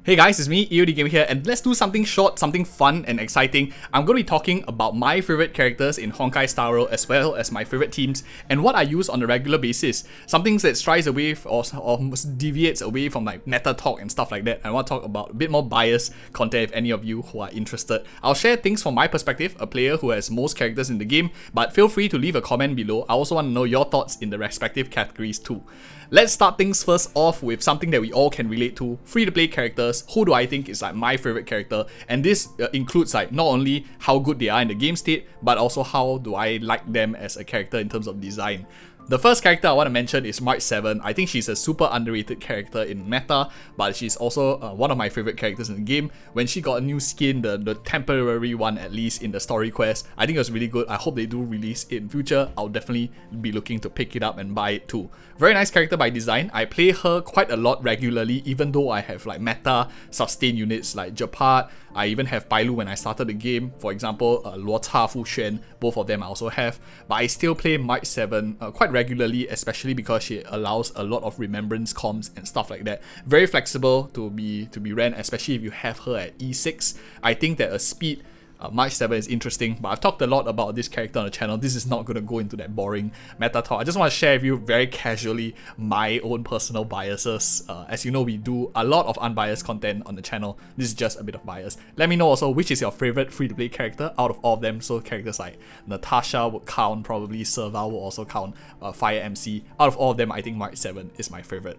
Hey guys, it's me, EODGamer here, and let's do something short, something fun and exciting. I'm going to be talking about my favorite characters in Honkai Star Rail as well as my favorite teams and what I use on a regular basis. Something that strives away or deviates away from like meta talk and stuff like that. I want to talk about a bit more biased content if any of you who are interested. I'll share things from my perspective, a player who has most characters in the game, but feel free to leave a comment below. I also want to know your thoughts in the respective categories too. Let's start things first off with something that we all can relate to, free-to-play characters. Who do I think is like my favorite character? And this includes like not only how good they are in the game state, but also how do I like them as a character in terms of design. The first character I want to mention is Marsden. I think she's a super underrated character in meta, but she's also one of my favorite characters in the game. When she got a new skin, the temporary one at least in the story quest, I think it was really good. I hope they do release it in future. I'll definitely be looking to pick it up and buy it too. Very nice character by design. I play her quite a lot regularly, even though I have like meta sustain units like Jett. I even have Bailu when I started the game. For example, Luota, Fucc, both of them I also have. But I still play Marsden quite regularly, especially because she allows a lot of remembrance comms and stuff like that. Very flexible to be ran, especially if you have her at E6. I think that a speed Marsden is interesting, but I've talked a lot about this character on the channel. This is not going to go into that boring meta talk. I just want to share with you very casually my own personal biases. As you know, we do a lot of unbiased content on the channel. This is just a bit of bias. Let me know also which is your favorite free-to-play character out of all of them. So characters like Natasha would count, probably Serva will also count, Fire MC. Out of all of them, I think Marsden is my favorite.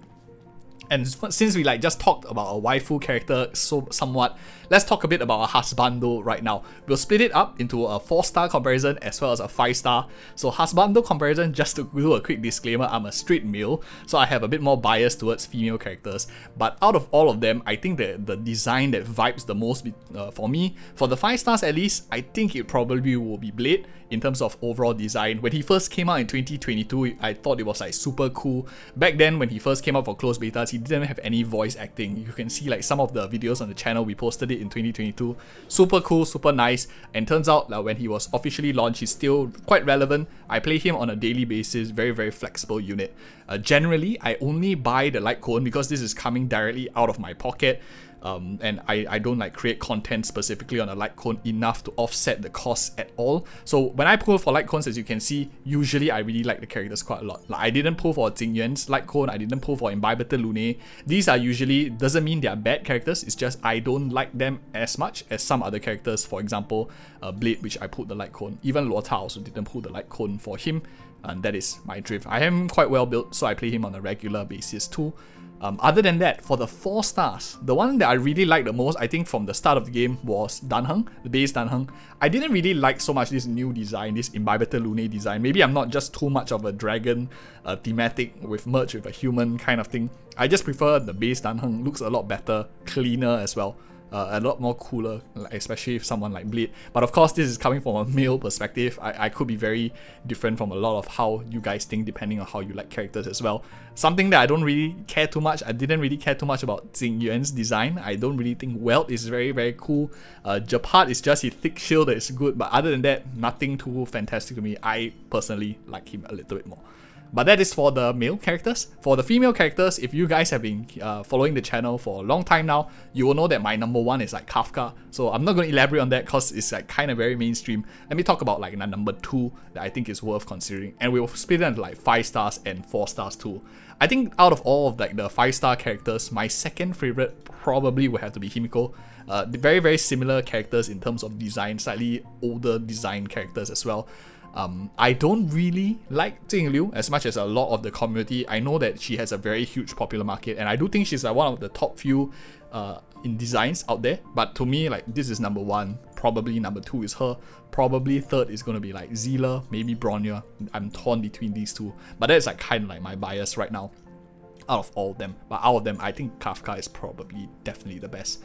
And since we like just talked about a waifu character somewhat, let's talk a bit about a Husbando right now. We'll split it up into a 4-star comparison as well as a 5-star. So Husbando comparison, just to do a quick disclaimer, I'm a straight male, so I have a bit more bias towards female characters. But out of all of them, I think that the design that vibes the most for me, for the 5 stars at least, I think it probably will be Blade in terms of overall design. When he first came out in 2022, I thought it was like super cool. Back then, when he first came out for closed betas, he didn't have any voice acting. You can see like some of the videos on the channel, we posted it in 2022. Super cool, super nice, and turns out that when he was officially launched, he's still quite relevant. I play him on a daily basis, very flexible unit. Generally, I only buy the light cone because this is coming directly out of my pocket. And I don't like create content specifically on a light cone enough to offset the cost at all. So when I pull for light cones, as you can see, usually I really like the characters quite a lot. Like I didn't pull for Jingyuan's light cone, I didn't pull for Imbibitor Lune. These are usually, doesn't mean they are bad characters, it's just I don't like them as much as some other characters. For example, Blade, which I pulled the light cone. Even Luota also didn't pull the light cone for him, and that is my drift. I am quite well built, so I play him on a regular basis too. Other than that, for the 4 stars, the one that I really liked the most, I think from the start of the game, was Danheng, the base Danheng. I didn't really like so much this new design, this Imbibitor Lune design. Maybe I'm not just too much of a dragon thematic with merge with a human kind of thing. I just prefer the base Danheng, looks a lot better, cleaner as well. A lot more cooler, especially if someone like Blade. But of course, this is coming from a male perspective. I could be very different from a lot of how you guys think, depending on how you like characters as well. Something that I don't really care too much, I didn't really care too much about Jingyuan's design. I don't really think Welt is very cool. Jett is just his thick shield that is good, but other than that, nothing too fantastic to me. I personally like him a little bit more. But that is for the male characters. For the female characters, if you guys have been following the channel for a long time now, you will know that my number 1 is like Kafka. So I'm not going to elaborate on that because it's like kind of very mainstream. Let me talk about like number 2 that I think is worth considering. And we'll split it into like 5 stars and 4 stars too. I think out of all of like the 5-star characters, my second favorite probably would have to be Himiko. Very similar characters in terms of design, slightly older design characters as well. I don't really like Jingliu as much as a lot of the community. I know that she has a very huge popular market, and I do think she's like one of the top few in designs out there. But to me, like this is number 1, probably number 2 is her, probably 3rd is gonna be like Zila, maybe Bronya. I'm torn between these two, but that's like kind of like my bias right now out of all of them. But out of them, I think Kafka is probably definitely the best.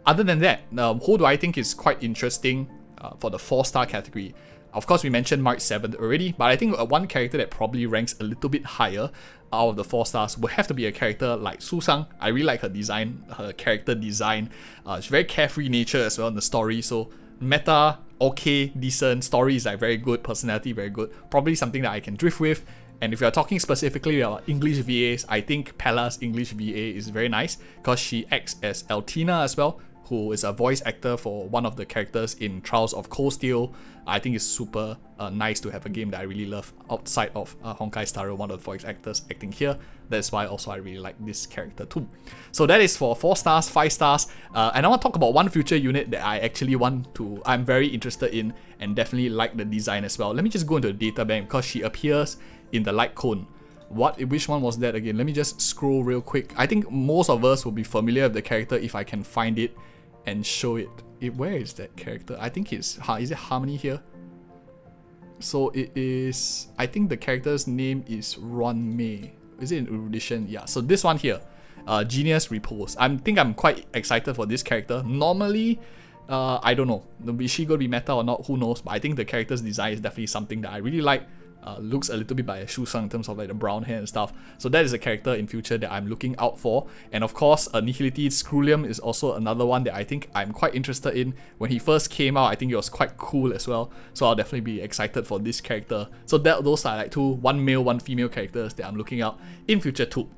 Other than that, who do I think is quite interesting for the 4-star category? Of course, we mentioned Marsden already, but I think one character that probably ranks a little bit higher out of the 4 stars would have to be a character like Susang. I really like her design, her character design. She's very carefree nature as well in the story, so meta, okay, decent, story is like very good, personality very good, probably something that I can drift with. And if you're talking specifically about English VAs, I think Pella's English VA is very nice because she acts as Altina as well, who is a voice actor for one of the characters in Trials of Cold Steel. I think it's super nice to have a game that I really love outside of Honkai Star Rail, one of the voice actors acting here. That's why also I really like this character too. So that is for 4 stars, 5 stars. And I want to talk about one future unit that I actually I'm very interested in and definitely like the design as well. Let me just go into the data bank because she appears in the light cone. Which one was that again? Let me just scroll real quick. I think most of us will be familiar with the character if I can find it and show it. Where is that character? I think is it Harmony here? So it is, I think the character's name is Ron May. Is it in Erudition? Yeah, so this one here, Genius Repose. I think I'm quite excited for this character. Normally, I don't know, is she gonna be meta or not, who knows, but I think the character's design is definitely something that I really like. Looks a little bit by a Shusang in terms of like the brown hair and stuff. So that is a character in future that I'm looking out for. And of course, Nihility Scrulium is also another one that I think I'm quite interested in. When he first came out, I think it was quite cool as well. So I'll definitely be excited for this character. So those are like one male, one female characters that I'm looking out in future too.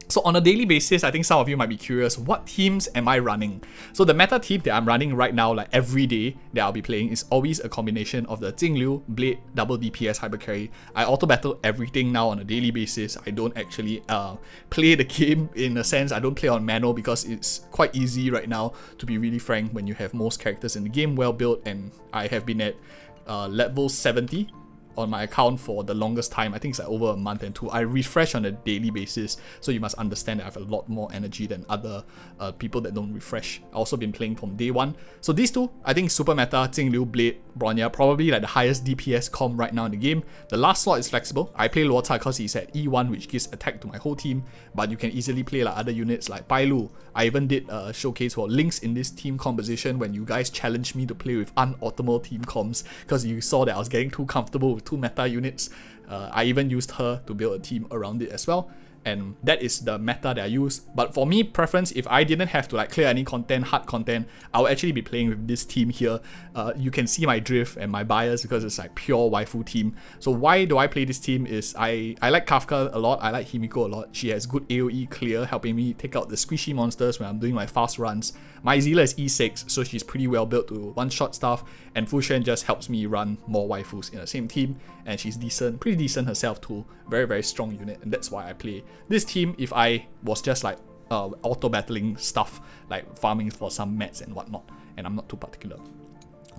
So on a daily basis, I think some of you might be curious, what teams am I running? So the meta team that I'm running right now, like every day that I'll be playing, is always a combination of the Jingliu, Blade, double DPS, hyper carry. I auto battle everything now on a daily basis. I don't actually play the game in a sense. I don't play on manual because it's quite easy right now, to be really frank, when you have most characters in the game well built, and I have been at level 70 on my account for the longest time. I think it's like over a month and 2. I refresh on a daily basis, so you must understand that I have a lot more energy than other people that don't refresh. I've also been playing from day 1. So these two, I think super meta, Jingliu, Blade, Bronya, probably like the highest DPS comp right now in the game. The last slot is flexible. I play Luota because he's at E1, which gives attack to my whole team, but you can easily play like other units like Bailu. I even did a showcase for Nickss in this team composition when you guys challenged me to play with unoptimal team comps because you saw that I was getting too comfortable with 2 meta units. I even used her to build a team around it as well, and that is the meta that I use. But for me, preference, if I didn't have to like clear any content, hard content, I would actually be playing with this team here. You can see my drift and my bias because it's like pure waifu team. So why do I play this team is I like Kafka a lot, I like Himiko a lot. She has good AoE clear, helping me take out the squishy monsters when I'm doing my fast runs. My Zila is E6, so she's pretty well built to one-shot stuff, and Fucc just helps me run more waifus in the same team, and she's decent, pretty decent herself too. Very, very strong unit, and that's why I play this team. If I was just like auto battling stuff, like farming for some mats and whatnot, and I'm not too particular.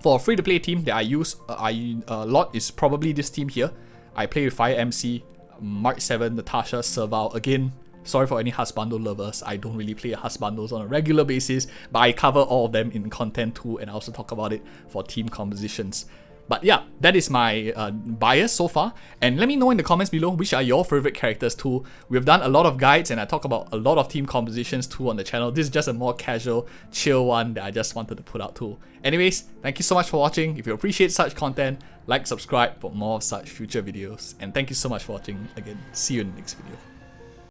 For a free-to-play team that I use a lot is probably this team here. I play with Fire MC, Mark 7, Natasha, Serval. Again, sorry for any Husbando lovers, I don't really play Husbandos on a regular basis, but I cover all of them in content too, and I also talk about it for team compositions. But yeah, that is my bias so far, and let me know in the comments below which are your favorite characters too. We've done a lot of guides and I talk about a lot of team compositions too on the channel. This is just a more casual, chill one that I just wanted to put out too. Anyways, thank you so much for watching. If you appreciate such content, like, subscribe for more of such future videos, and thank you so much for watching again. See you in the next video.